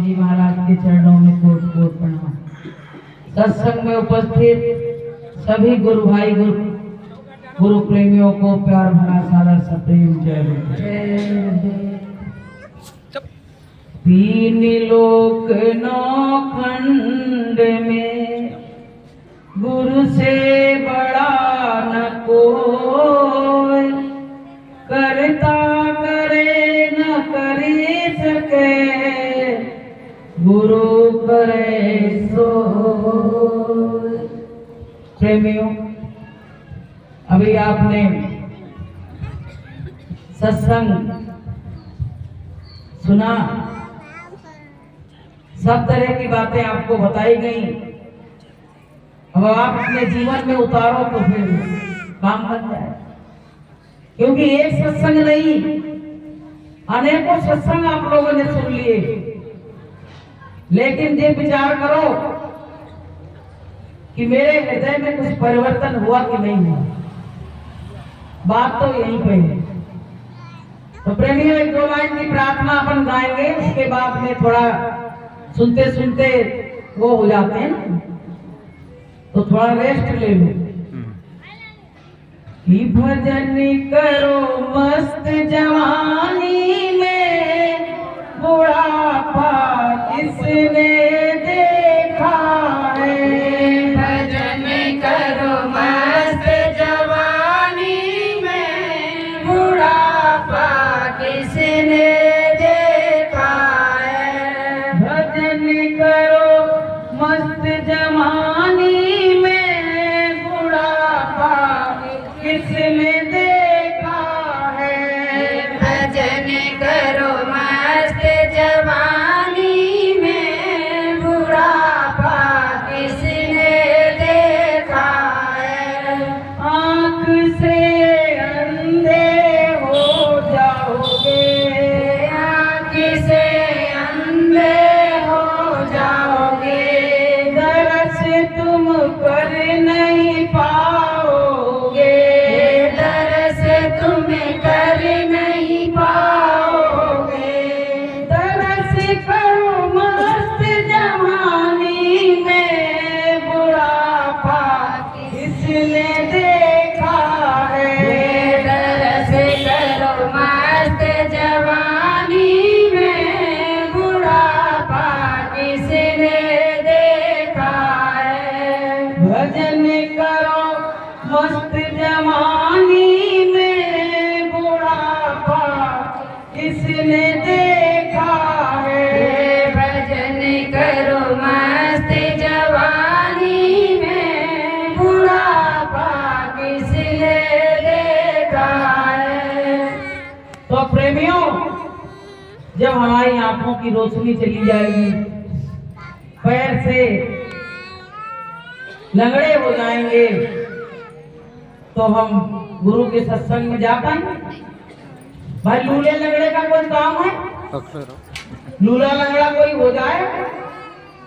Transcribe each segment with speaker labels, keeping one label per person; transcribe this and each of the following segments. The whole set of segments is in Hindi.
Speaker 1: जी महाराज के चरणों में कोट कोट प्रणाम। सत्संग में उपस्थित सभी गुरु भाई गुरु प्रेमियों को प्यार भरा सारा सप्रेम जय। तीन लोक नौ खंड में गुरु से बड़ा न कोई, करता करे न करे सके, गुरु करे सो। प्रेमियों, अभी आपने सत्संग सुना, सब तरह की बातें आपको बताई गई। अब आप अपने जीवन में उतारो तो फिर काम बन जाए, क्योंकि एक सत्संग नहीं अनेकों सत्संग आप लोगों ने सुन लिए, लेकिन ये विचार करो कि मेरे हृदय में कुछ परिवर्तन हुआ कि नहीं हुआ। बात तो यहीं पे है। तो प्रेमियों, एक दो लाइन की प्रार्थना अपन गाएंगे, उसके बाद में थोड़ा सुनते सुनते वो हो जाते हैं ना, तो थोड़ा रेस्ट ले लो। कि भजन करो मस्त जवानी में, बुढ़ापा किसने देखा है।
Speaker 2: भजन करो मस्त जवानी में, बुढ़ापा किसने देखा है।
Speaker 1: भजन करो मस्त जवानी में, बुढ़ापा किसने देखा है।
Speaker 2: भजन करो मस्त जवानी में, बुढ़ापा किसने देखा है।
Speaker 1: आँख से अंधे हो जाओगे,
Speaker 2: आँख से अंधे हो जाओगे,
Speaker 1: दरस तुम कर नहीं पाओगे।
Speaker 2: दरस तुम कर नहीं पाओगे।
Speaker 1: दरस करो मस्त जवानी में, बुढ़ापा किसने देखा है।
Speaker 2: दरस करो मस्त जवानी में, बुढ़ापा किसने देखा है।
Speaker 1: भजन करो मस्त जवानी में, बुढ़ापा किसने देखा है।
Speaker 2: भजन करो मस्त जवानी में, बुढ़ापा किसने देखा है।
Speaker 1: तो प्रेमियों, जब हमारी आंखों की रोशनी चली जाएगी, पैर से लंगड़े हो जाएंगे, तो हम गुरु के सत्संग में जा पाएंगे। भाई, लूले लंगड़े का कोई काम है? लूला लंगड़ा कोई हो जाए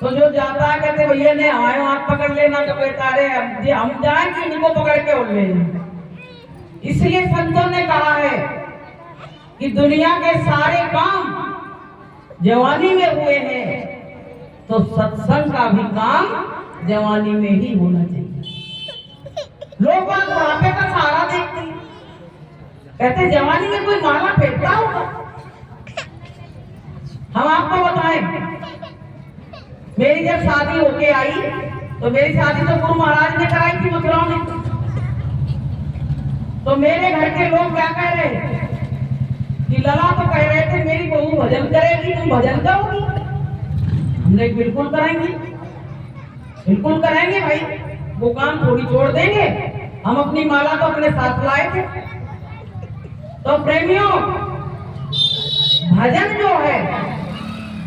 Speaker 1: तो जो जाता है कहते भैया ने आए हाथ पकड़ लेना, तो कहता अरे हम जाए कि इनको पकड़ के उड़ लेना। इसलिए संतों ने कहा है कि दुनिया के सारे काम जवानी में हुए हैं, तो सत्संग का भी काम जवानी में ही होना चाहिए। लोग बुढ़ापे का सहारा देखते हैं, कहते जवानी में कोई माला फेंकता होगा। हम आपको बताएं, मेरी जब शादी होके आई, तो मेरी शादी तो गुरु महाराज ने कराई थी, मथुराओं ने। तो मेरे घर के लोग क्या कह रहे कि लला तो कह रहे थे मेरी बहू भजन करेगी, तुम भजन करोगी? हमने बिल्कुल करेंगे, बिल्कुल करेंगे भाई, वो काम थोड़ी छोड़ देंगे। हम अपनी माला तो अपने साथ लाए थे। तो प्रेमियों, भजन जो है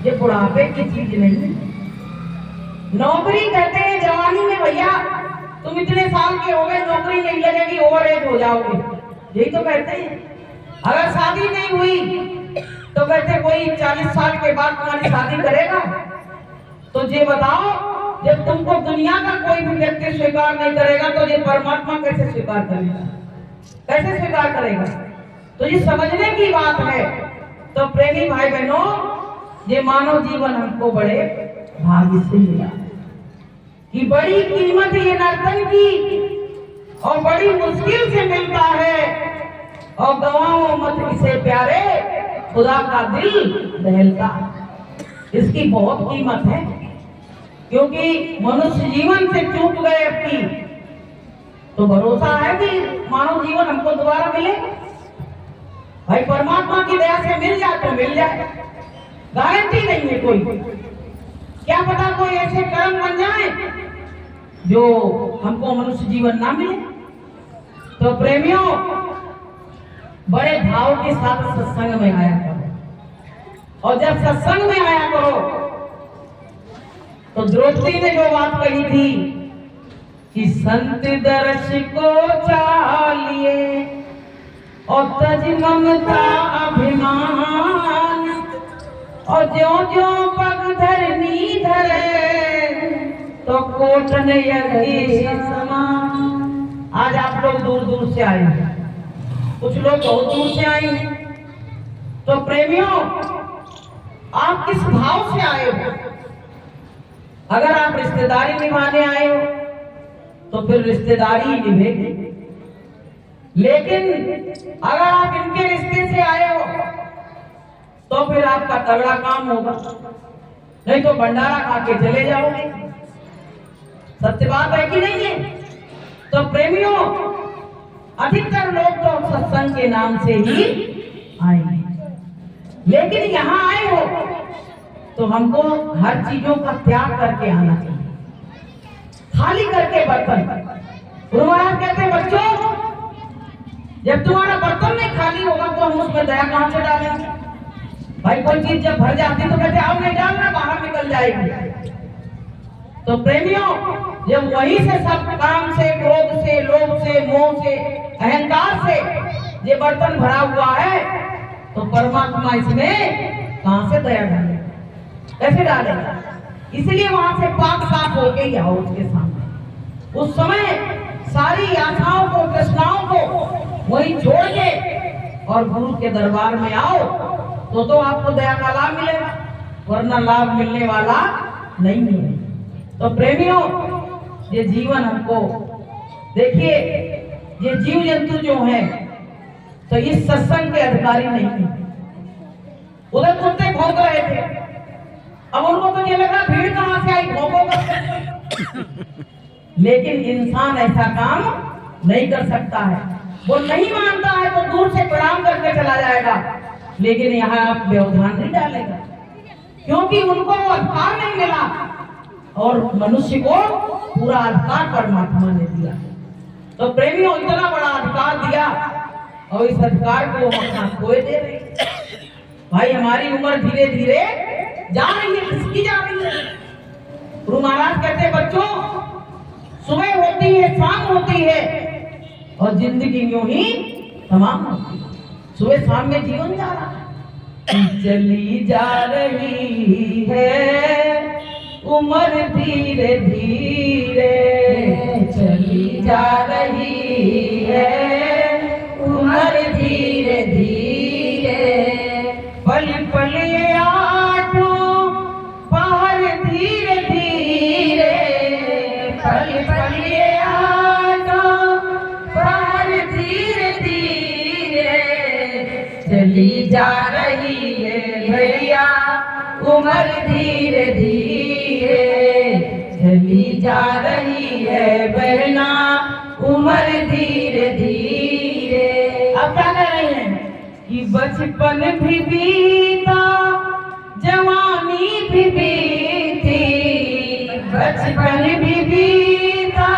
Speaker 1: ये बुढ़ापे की चीज नहीं है। नौकरी कहते हैं जवानी में, भैया तुम इतने साल के हो गए, नौकरी नहीं लगेगी, ओवर एज हो जाओगे, यही तो कहते हैं। अगर शादी नहीं हुई तो कहते कोई 40 साल के बाद तुम्हारी शादी करेगा। तो ये बताओ, जब तुमको दुनिया का कोई भी व्यक्ति स्वीकार नहीं करेगा, तो ये परमात्मा कैसे स्वीकार करेगा? कैसे स्वीकार करेगा? तो ये समझने की बात है। तो प्रेमी भाई बहनों, ये मानव जीवन हमको बड़े भाग्य से मिला कि बड़ी कीमत ये नर्तन की और बड़ी मुश्किल से मिलता है और गवाओ मत इसे प्यारे खुदा का दिल दहलता। इसकी बहुत कीमत है क्योंकि मनुष्य जीवन से चूक गए अपनी तो भरोसा है कि मानव जीवन हमको दोबारा मिले। भाई परमात्मा की दया से मिल जाए तो मिल जाए, गारंटी नहीं है कोई। क्या पता कोई ऐसे कर्म बन जाए जो हमको मनुष्य जीवन ना मिले। तो प्रेमियों बड़े भाव के साथ सत्संग में आया करो और जब सत्संग में आया करो तो द्रौपदी ने जो बात कही थी कि संत दर्श को चालिए और तज ममता अभिमान और ज्यों ज्यों पग धरनी धरे तो कोटन यज्ञ समान। आज आप लोग दूर दूर से आए हैं, कुछ लोग बहुत दूर से आए हैं। तो प्रेमियों आप किस भाव से आए हो? अगर आप रिश्तेदारी निभाने आए हो तो फिर रिश्तेदारी ही निभेगी, लेकिन अगर आप इनके रिश्ते से आए हो तो फिर आपका तगड़ा काम होगा, नहीं तो भंडारा खा के चले जाओगे। सत्य बात है कि नहीं है? तो प्रेमियों अधिकतर लोग तो सत्संग के नाम से ही आए, लेकिन यहाँ आए हो तो हमको हर चीजों का त्याग करके आना चाहिए, खाली करके बर्तन। गुरु महाराज कहते बच्चों जब तुम्हारा बर्तन नहीं खाली होगा तो हम उसमें दया कहां से डालेंगे? भाई कोई चीज जब भर जाती तो कहते अब नहीं डालना, बाहर निकल जाएगी। तो प्रेमियों जब वहीं से सब काम से, क्रोध से, लोभ से, मोह से, अहंकार से ये बर्तन भरा हुआ है तो परमात्मा इसमें कहां से दया डालेगा, कैसे डालेगा? इसलिए वहां से पाक साफ होके ही आओ उसके सामने। उस समय सारी आशाओं को, तृष्णाओं को वहीं छोड़ के और गुरु के दरबार में आओ तो आपको दया का लाभ मिलेगा, वरना लाभ मिलने वाला नहीं है। तो प्रेमियों ये जीवन हमको देखिए, ये जीव जंतु जो है तो इस सत्संग के अधिकारी नहीं है। उधर कुत्ते भौंक रहे थे, अब उनको तो ये लगा भीड़ कहां से आई, भौंकोगा। लेकिन इंसान ऐसा काम नहीं कर सकता है, वो नहीं मानता है तो दूर से प्रणाम करके चला जाएगा, लेकिन यहाँ आप व्यवधान नहीं डालेगा क्योंकि उनको वो अधिकार नहीं मिला और मनुष्य को पूरा अधिकार परमात्मा ने दिया। तो प्रेमियों इतना बड़ा अधिकार दिया और इस अधिकार को हम अपना खोए दे रहे हैं। भाई हमारी उम्र धीरे धीरे जा रही है, किसकी जा रही है? गुरु महाराज कहते बच्चों सुबह होती है, शाम होती है और जिंदगी यूं ही तमाम होती है। सुबह शाम में जीवन जा रहा है, चली जा रही है उम्र धीरे धीरे, चली जा रही है उम्र धीरे धीरे, पल पल आठों पहर धीरे धीरे, पल पल आठों पहर धीरे धीरे, चली जा रही है भैया उम्र धीरे धीरे, चली जा रही है बहना उम्र धीरे धीरे। अब क्या कर रहे हैं कि बचपन भी बीता जवानी भी बीती, बचपन भी बीता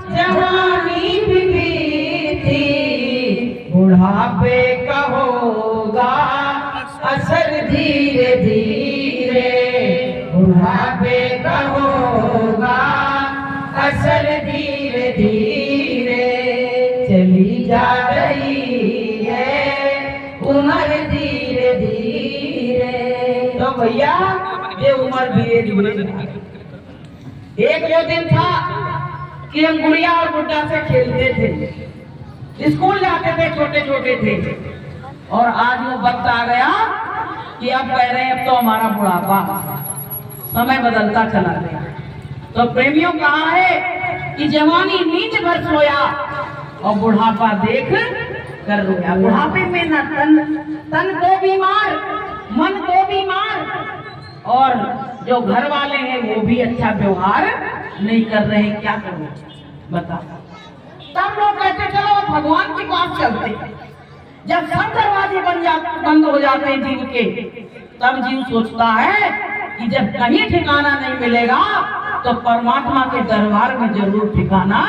Speaker 1: जवानी भी बीती, बुढ़ापे का होगा असर धीरे धीरे, बुढ़ापे का होगा असर धीरे धीरे, चली जा रही है उम्र धीरे धीरे। तो भैया ये उम्र धीरे धीरे। एक वो दिन था कि हम गुड़िया और गुड्डा से खेलते थे, स्कूल जाते थे, छोटे छोटे थे, और आज वो वक्त आ गया कि अब कह रहे हैं अब तो हमारा बुढ़ापा, समय बदलता चला गया। तो प्रेमियों कहा है कि जवानी नींद भर सोया और बुढ़ापा देख कर रोया। बुढ़ापे में न तन तो बीमार, मन तो बीमार, और जो घर वाले हैं वो भी अच्छा व्यवहार नहीं कर रहे। क्या करूं बता। तब लोग कहते चलो भगवान के पास चलते। जब सब दरवाजे बंद हो जाते हैं जीव के, तब जीव सोचता है कि जब कहीं ठिकाना नहीं मिलेगा तो परमात्मा के दरबार में जरूर ठिकाना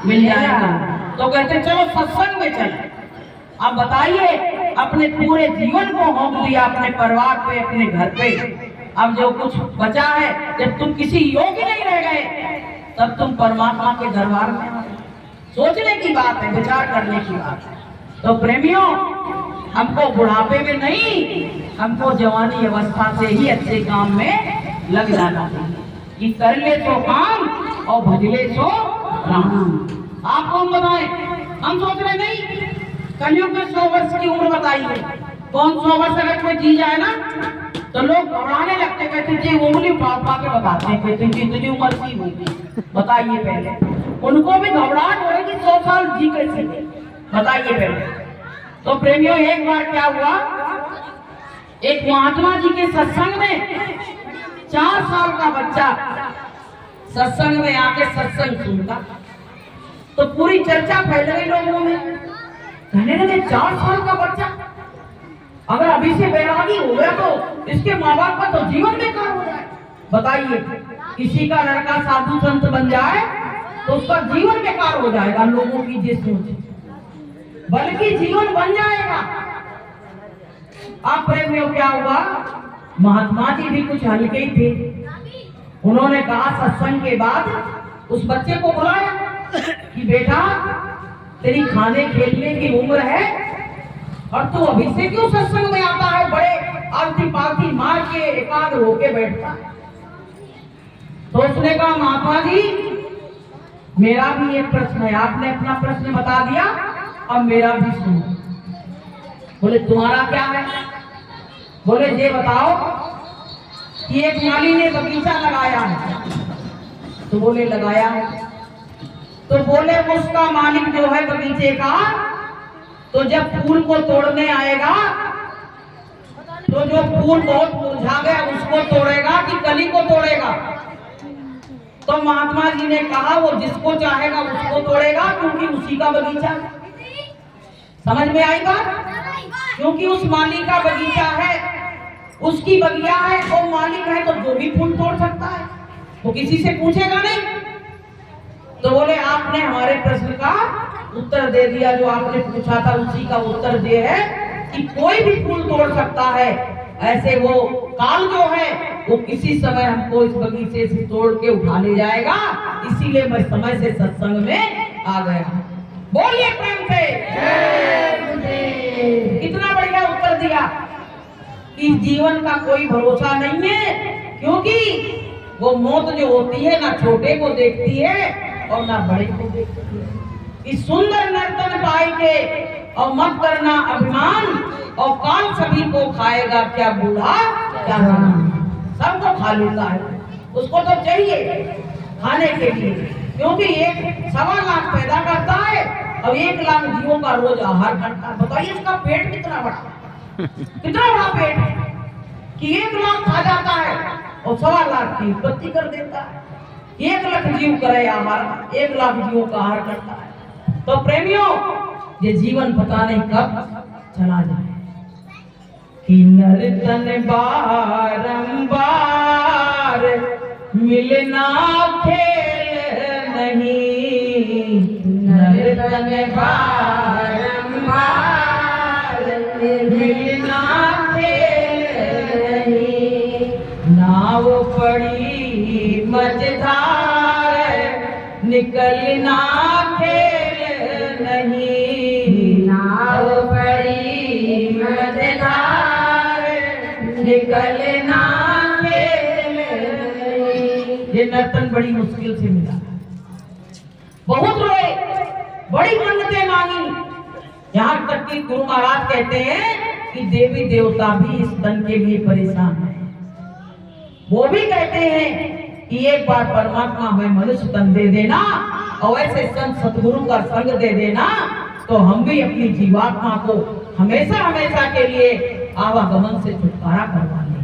Speaker 1: मिल जाएगा। तो कहते चलो सत्संग में चले। अब बताइए, अपने पूरे जीवन को होंक दिया अपने परिवार पे, अपने घर पे। अब जो कुछ बचा है, जब तुम किसी योग्य नहीं रह गए, तब तुम परमात्मा के दरबार में आओ। सोचने की बात है, विचार करने की बात है। तो प्रेमियों, हमको बुढ़ापे में नहीं, हमको जवानी अवस्था से ही अच्छे काम में लग जाना चाहिए कि कर ले तो काम और भजले तो राम। आप कौन बताए? हम सोच रहे नहीं, कलयुग में 100 वर्ष की उम्र बताइए। कौन 100 वर्ष अगर कोई जी जाए ना तो लोग घबराने लगते, कहते जी उंगली उठा के बताते हैं, कहते जी इतनी उम्र की होगी। बताइए पहले, उनको भी घबराहट हो रही कि 100 साल जी कैसे, बताइए पहले। तो प्रेमियों, एक बार क्या हुआ, एक महात्मा जी के सत्संग में 4 साल का बच्चा सत्संग में आके सत्संग सुनता, तो पूरी चर्चा फैल गई लोगों में। कहने लगे 4 साल का बच्चा अगर अभी से बैरागी हो गया तो इसके माँ बाप का तो जीवन बेकार हो जाए। बताइए, किसी का लड़का साधु संत बन जाए तो उसका जीवन बेकार हो जाएगा। लोगों की जिस सोच, बल्कि जीवन बन जाएगा। आप प्रेमियों, क्या हुआ, महात्मा जी भी कुछ हल्के ही थे। उन्होंने कहा सत्संग के बाद उस बच्चे को बुलाया कि बेटा, तेरी खाने खेलने की उम्र है और तू अभी से क्यों सत्संग में आता है? बड़े आलती पालती मार के एकाग्र होके बैठता है। तो उसने कहा महात्मा जी, मेरा भी एक प्रश्न है। आपने अपना प्रश्न बता दिया, अब मेरा भी सुनो। बोले तुम्हारा क्या है? बोले ये बताओ कि एक माली ने बगीचा लगाया है। तो बोले लगाया है। तो बोले उसका मालिक जो है बगीचे का, तो जब फूल को तोड़ने आएगा तो जो फूल बहुत मुरझा गया उसको तोड़ेगा कि कली को तोड़ेगा? तो महात्मा जी ने कहा वो जिसको चाहेगा उसको तोड़ेगा, क्योंकि उसी का बगीचा। समझ में आई बात? क्योंकि उस माली का बगीचा है, उसकी बगिया है, वो मालिक है, तो जो भी फूल तोड़ सकता है, वो किसी से पूछेगा नहीं। तो बोले आपने हमारे प्रश्न का उत्तर दे दिया, जो आपने पूछा था उसी का उत्तर दे है कि कोई भी फूल तोड़ सकता है। ऐसे वो काल जो है वो किसी समय हमको इस बगीचे से तोड़ के उठा ले जाएगा, इसीलिए मैं समय से सत्संग में आ गया। बोलिए प्रेम से। कितना बढ़िया उत्तर दिया कि इस जीवन का कोई भरोसा नहीं है, क्योंकि वो मौत जो होती है ना छोटे को देखती है और ना बड़े को देखती है। इस सुंदर नर्तन पाई के और मत करना अभिमान, और काल सभी को खाएगा, क्या बूढ़ा क्या जवान, सबको खा लेता है। उसको तो चाहिए खाने के लिए, क्योंकि 1.25 लाख पैदा करता है और 1 लाख जीवों का रोज आहार करता है। बताइए इसका पेट कितना बड़ा, कितना बड़ा पेट है कि 1 लाख खा जाता है और 1.25 लाख की उत्पत्ति कर देता है। 1 लाख जीव करे आहार, 1 लाख जीवों का आहार करता है। तो प्रेमियों, ये जीवन पता नहीं कब चला जाए। कि नर्तन बारंबार मिलना खेल नहीं, नर्तन बारंबार मिलना खेल नहीं। नाव पड़ी मझधार निकलना खेल नहीं, नाव पड़ी मझधार निकलना खेल नहीं। ये नर्तन बड़ी मुश्किल से मिला, बहुत रोए, बड़ी मन्नतें मांगी, यहाँ तक कि गुरु महाराज कहते हैं कि देवी देवता भी इस तन के लिए परेशान है। वो भी कहते हैं कि एक बार परमात्मा हमें मनुष्य तन दे देना और ऐसे संत सतगुरु का संग दे देना तो हम भी अपनी जीवात्मा को हमेशा हमेशा के लिए आवागमन से छुटकारा करवा लेंगे,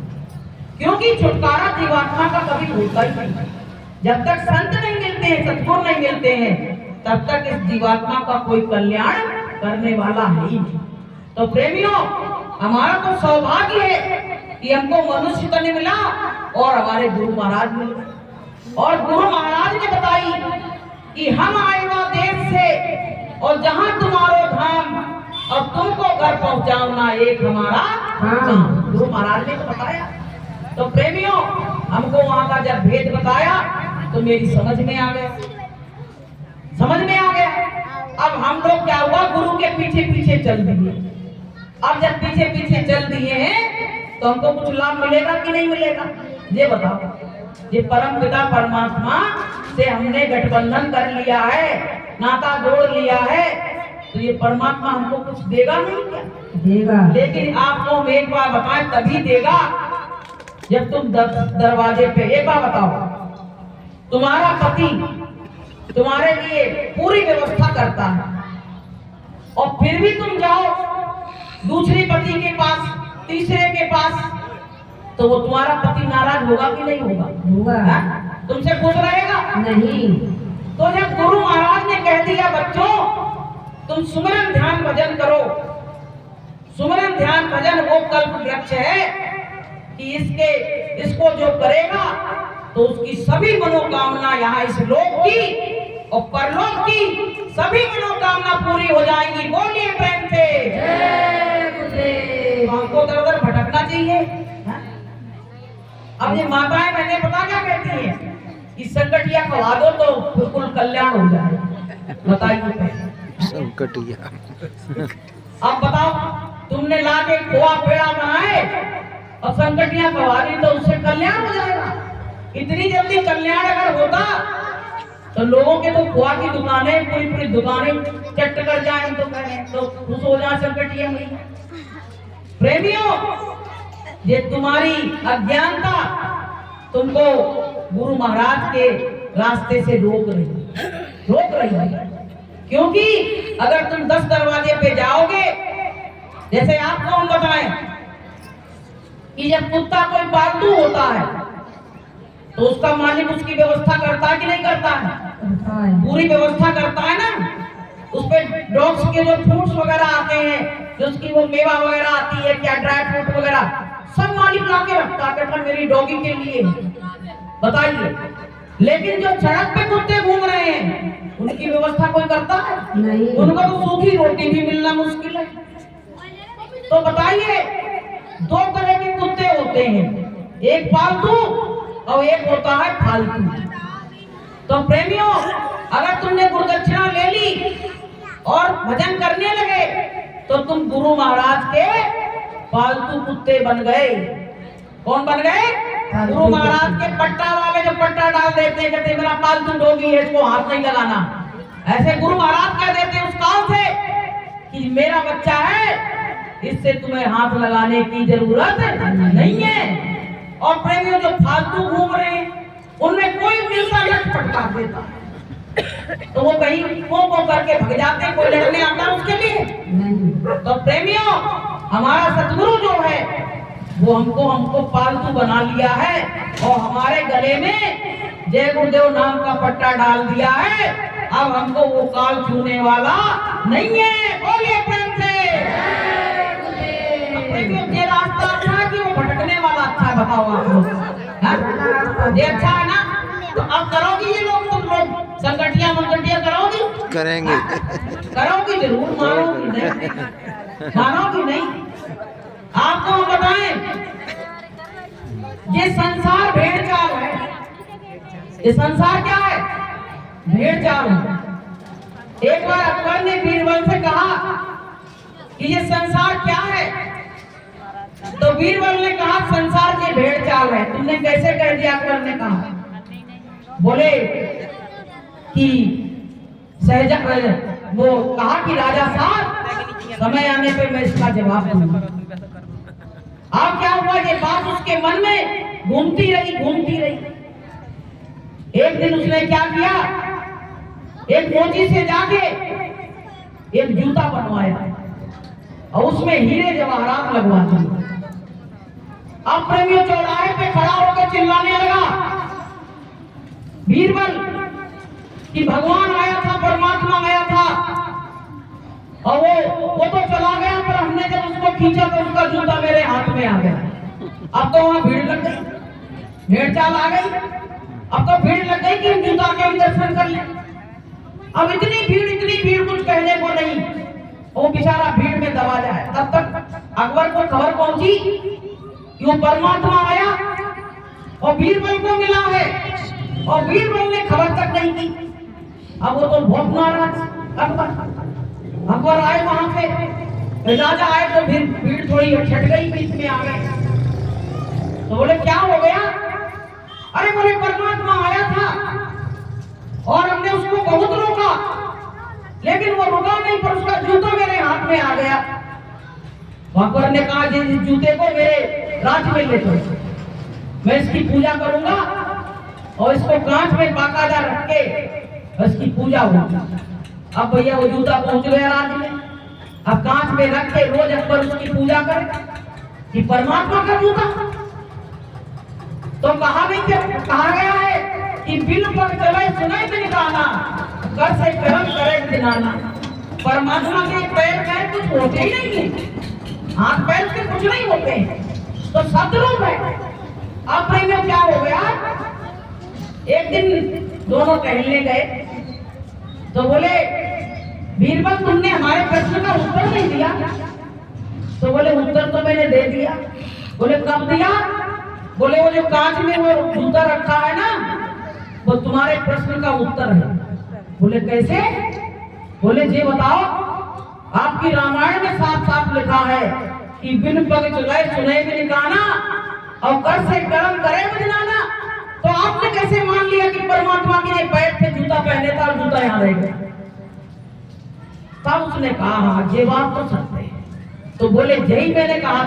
Speaker 1: क्योंकि छुटकारा जीवात्मा का कभी होता ही नहीं। जब तक संत नहीं मिलते हैं, सतगुरु नहीं मिलते हैं, तब तक इस जीवात्मा का कोई कल्याण करने वाला है ही नहीं। तो प्रेमियों, हमारा तो सौभाग्य है कि हमको मनुष्य तन मिला और हमारे गुरु महाराज मिले, और गुरु महाराज ने बताई कि हम आए हुआ देश से और जहां तुम्हारो धाम और तुमको घर पहुंचाना एक हमारा काम। गुरु महाराज ने तो बताया। तो प्रेमियों, हमको वहां का जब भेद बताया तो मेरी समझ में आ गया, समझ में आ गया। अब हम लोग क्या हुआ, गुरु के पीछे पीछे चल दिए। अब जब पीछे पीछे चल दिए हैं तो हमको कुछ लाभ मिलेगा कि नहीं मिलेगा, ये बताओ। ये परम पिता परमात्मा से हमने गठबंधन कर लिया है, नाता जोड़ लिया है, तो ये परमात्मा हमको कुछ देगा नहीं क्या? देगा। लेकिन आपको हम एक बार बताएं तभी देगा जब तुम दरवाजे पे। एक बार बताओ, तुम्हारा पति तुम्हारे लिए पूरी व्यवस्था करता है और फिर भी तुम जाओ दूसरे पति के पास, तीसरे के पास, तो वो तुम्हारा पति नाराज होगा कि नहीं होगा? होगा। तुमसे खुश रहेगा? नहीं। तो जब गुरु महाराज ने कह दिया बच्चों तुम सुमरन ध्यान भजन करो, सुमरन ध्यान भजन वो कल्प वृक्ष है कि इसको जो करेगा तो उसकी सभी मनोकामना यहाँ इस लोक की और परलोक की सभी मनोकामना पूरी हो जाएंगी। बोलिए प्रेम से जय। हमको दर दर भटकना चाहिए। अब ये माताएं मैंने पता क्या कहती है कि संकटिया खवा दो तो बिल्कुल कल्याण हो जाए। बताइए
Speaker 3: संकटिया।
Speaker 1: अब बताओ, तुमने ला के खोआ पेड़ा बनाए और संकटियां खवा दी तो उससे कल्याण हो जाएगा? इतनी जल्दी कल्याण अगर होता तो लोगों के तो खोआ की दुकानें पूरी पूरी दुकानें चट कर जाए, तो कहें तो खुश हो जाए संकटिया में। प्रेमियों, ये तुम्हारी अज्ञानता तुमको गुरु महाराज के रास्ते से रोक रही है। क्योंकि अगर तुम 10 दरवाजे पे जाओगे, जैसे आपको हम बताएं कि जब कुत्ता कोई पालतू होता है तो उसका मालिक उसकी व्यवस्था करता है कि नहीं करता है? पूरी व्यवस्था करता है ना। उस पे डॉग्स के जो फ्रूट्स वगैरह आते हैं, जो उसकी वो मेवा वगैरह आती है, क्या ड्राई फ्रूट वगैरह, सब मालिक ला के रखता है मेरी डॉगी के लिए। बताइए, लेकिन जो सड़क पे कुत्ते घूम रहे हैं उनकी व्यवस्था कोई करता है? नहीं। उनको तो सूखी रोटी भी मिलना मुश्किल है। तो बताइए, 2 तरह के कुत्ते होते हैं, एक पालतू और एक होता है फालतू। तो प्रेमियों, अगर तुमने गुरुदक्षिणा ले ली और भजन करने लगे तो तुम गुरु महाराज के पालतू कुत्ते बन गए। कौन बन गए? गुरु महाराज के पट्टा वाले, जो पट्टा डाल देते हैं, कहते मेरा पालतू डॉगी है, इसको हाथ नहीं लगाना। ऐसे गुरु महाराज कह देते उस काल से कि मेरा बच्चा है, इससे तुम्हें हाथ लगाने की जरूरत नहीं है। और प्रेमियों, जो फालतू घूम रहे हैं उनमें कोई मिलता लटपट कर देता तो वो कहीं को करके भग जाते, कोई लड़ने आता उसके लिए नहीं। तो प्रेमियों, हमारा सतगुरु जो है वो हमको पालतू बना लिया है और हमारे गले में जय गुरुदेव नाम का पट्टा डाल दिया है। अब हमको वो काल छूने वाला नहीं है। बोलिए प्रेम से। ये रास्ता अच्छा है कि वो भटकने वाला अच्छा है? बताओ आप लोग। ये अच्छा है ना? तो अब करोगी ये लोग, तुम लोग संगठिया करोगी?
Speaker 3: करेंगे।
Speaker 1: करोगी जरूर, मानोगी नहीं? मानोगी नहीं? आपको हम बताएं, ये संसार भेड़ चाल है। ये संसार क्या है? भेड़ चाल है। एक बार अकबर ने बीरबल से कहा कि ये संसार क्या है, तो बीरबल ने कहा संसार ये भेड़ चाल है। तुमने कैसे कह दिया? अकबर ने कहा, बोले कि वो कहा कि राजा साहब समय आने पे मैं इसका जवाब दूंगा। अब क्या हुआ, ये बात उसके मन में घूमती रही। एक दिन उसने क्या किया, एक मोची से जाके एक जूता बनवाया और उसमें हीरे जवाहरात लगवा दिए। अब प्रेमियों चौराहे पे खड़ा होकर चिल्लाने लगा बीरबल कि भगवान आया था, परमात्मा आया था और वो तो चला गया, पर हमने जब उसको खींचा तो उसका जूता मेरे हाथ में आ गया। अब तो वहां भीड़ लग गई, भेड़ चाल आ गई। अब तो भीड़ लग गई कि हम जूता के भी दर्शन कर लें। अब इतनी भीड़ कुछ कहने को नहीं, वो बेचारा भीड़ में दबा जाए। तब तक अकबर को खबर पहुंची कि वो परमात्मा आया और बीरबल को मिला है, और बीरबल ने खबर तक नहीं की। अब वो तो बहुत नाराज। अकबर आए वहां से, राजा आए तो फिर भीड़ थोड़ी छट गई, बीच में आ गए। तो बोले क्या हो गया? अरे बोले परमात्मा आया था और हमने उसको बहुत रोका, लेकिन वो रुका नहीं, पर उसका जूता मेरे हाथ में आ गया। अकबर ने कहा जिस जूते को मेरे राज में ले चलो, मैं इसकी पूजा करूंगा और इसको कांच में बाकायदा रख के इसकी पूजा होगी। अब भैया वो जूता पहुंच गया राज में। अब कांच में रख के रोज अकबर उसकी पूजा करे कि परमात्मा का जूता। तो कहा गया है कि बिन पर चले सुनाई में निकालना, कर से कर्म करे दिनाना। परमात्मा के पैर कुछ होते ही नहीं है, हाथ पैर के कुछ नहीं होते हैं, तो सदरूप है। अब भाई में क्या हो गया, एक दिन दोनों टहलने गए तो बोले बीरबल तुमने हमारे प्रश्न का उत्तर नहीं दिया। तो बोले उत्तर तो मैंने दे दिया। बोले कब दिया? बोले वो जो कांच में वो जूता रखा है ना, वो तुम्हारे प्रश्न का उत्तर है। बोले कैसे? बोले जी बताओ, आपकी रामायण में साफ साफ लिखा है कि बिन पग चुलाए सुने में निकाना और कर से कर्म करे में दिलाना। तो आपने कैसे मान लिया कि परमात्मा के पैर पे जूता पहने था और जूता यहाँ रह गया? तब उसने कहा हाँ ये बात तो सत्य है। तो बोले यही मैंने कहा